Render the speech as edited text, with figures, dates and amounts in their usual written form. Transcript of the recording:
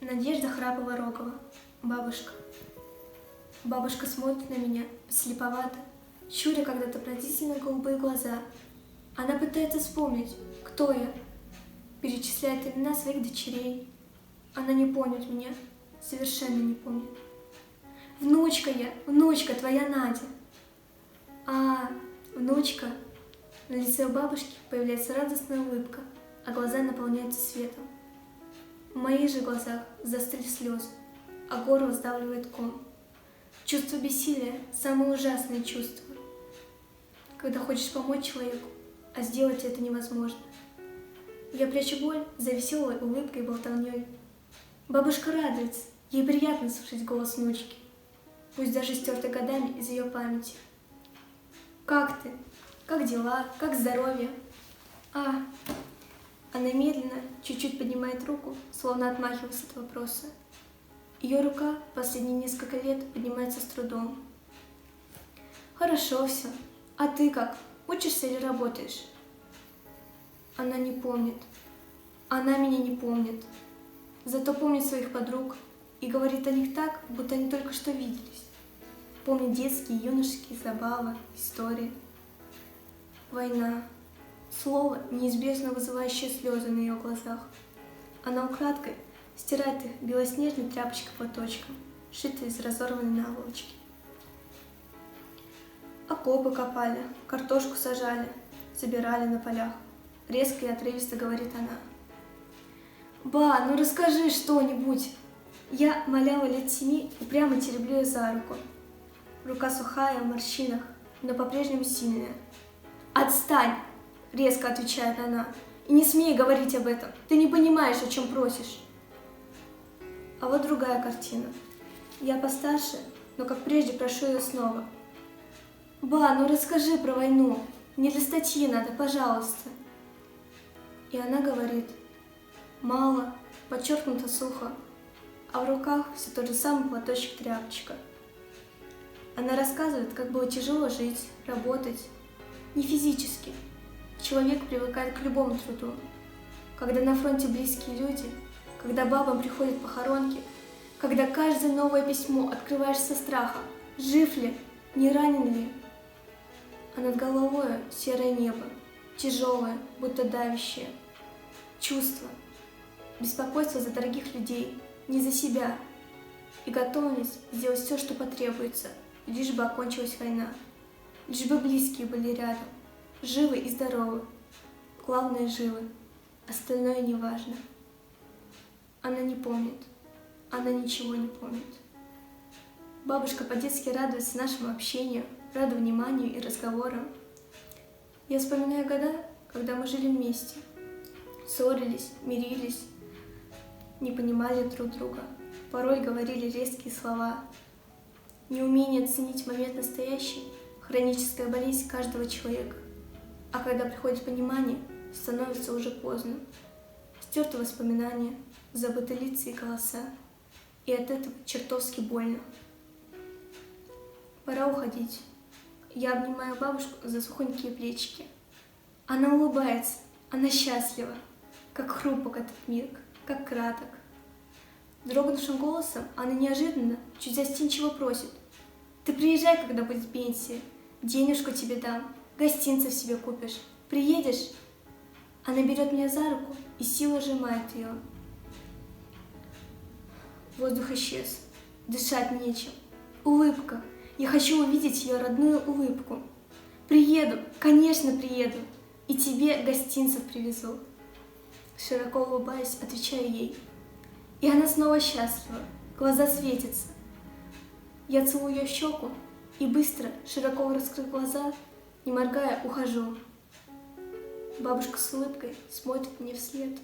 Надежда Храпова-Рогова. Бабушка. Бабушка смотрит на меня слеповато, щуря когда-то пронзительно голубые глаза. Она пытается вспомнить, кто я, перечисляет имена своих дочерей. Она не помнит меня, совершенно не помнит. Внучка я, внучка твоя Надя. Внучка. На лице у бабушки появляется радостная улыбка, а глаза наполняются светом. В моих же глазах застыли слезы, а горло сдавливает ком. Чувство бессилия – самое ужасное чувство, когда хочешь помочь человеку, а сделать это невозможно. Я прячу боль за веселой улыбкой и болтовней. Бабушка радуется, ей приятно слушать голос внучки, пусть даже стертый годами из ее памяти. «Как ты? Как дела? Как здоровье?» Она медленно, чуть-чуть поднимает руку, словно отмахиваясь от вопроса. Ее рука последние несколько лет поднимается с трудом. «Хорошо все. А ты как? Учишься или работаешь?» Она не помнит. Она меня не помнит. Зато помнит своих подруг и говорит о них так, будто они только что виделись. Помнит детские, юношеские забавы, истории. Война. Слово, неизбежно вызывающее слезы на ее глазах. Она украдкой стирает их белоснежной тряпочкой-платочком, сшитой из разорванной наволочки. Окопы копали, картошку сажали, собирали на полях. Резко и отрывисто говорит она. «Ба, ну расскажи что-нибудь!» Я малява лет 7, упрямо тереблю ее за руку. Рука сухая, в морщинах, но по-прежнему сильная. «Отстань!» — резко отвечает она. «И не смей говорить об этом. Ты не понимаешь, о чем просишь». А вот другая картина. Я постарше, но как прежде прошу ее снова. «Ба, ну расскажи про войну. Мне для статьи надо, пожалуйста». И она говорит. Мало, подчеркнуто сухо, а в руках все тот же самый платочек-тряпочка. Она рассказывает, как было тяжело жить, работать. Не физически. Человек привыкает к любому труду. Когда на фронте близкие люди, когда бабам приходят похоронки, когда каждое новое письмо открываешь со страха, жив ли, не ранен ли. А над головой серое небо, тяжелое, будто давящее. Чувство, беспокойство за дорогих людей, не за себя. И готовность сделать все, что потребуется, лишь бы окончилась война. Лишь бы близкие были рядом, живы и здоровы. Главное, живы, остальное не важно. Она не помнит, она ничего не помнит. Бабушка по-детски радуется нашему общению, рада вниманию и разговорам. Я вспоминаю года, когда мы жили вместе, ссорились, мирились, не понимали друг друга, порой говорили резкие слова. Неумение оценить момент настоящий – хроническая болезнь каждого человека. А когда приходит понимание, становится уже поздно. Стерты воспоминания, забыты лица и голоса. И от этого чертовски больно. Пора уходить. Я обнимаю бабушку за сухонькие плечики. Она улыбается, она счастлива. Как хрупок этот мир, как краток. Дрогнувшим голосом она неожиданно, чуть застенчиво просит. «Ты приезжай, когда будет пенсия. Денежку тебе дам, гостинцев себе купишь. Приедешь?» Она берет меня за руку и силой сжимает ее. Воздух исчез. Дышать нечем. Улыбка. Я хочу увидеть ее родную улыбку. «Приеду, конечно, приеду. И тебе гостинцев привезу». Широко улыбаясь, отвечаю ей. И она снова счастлива, глаза светятся. Я целую ее щеку и быстро, широко раскрыв глаза, не моргая, ухожу. Бабушка с улыбкой смотрит мне вслед.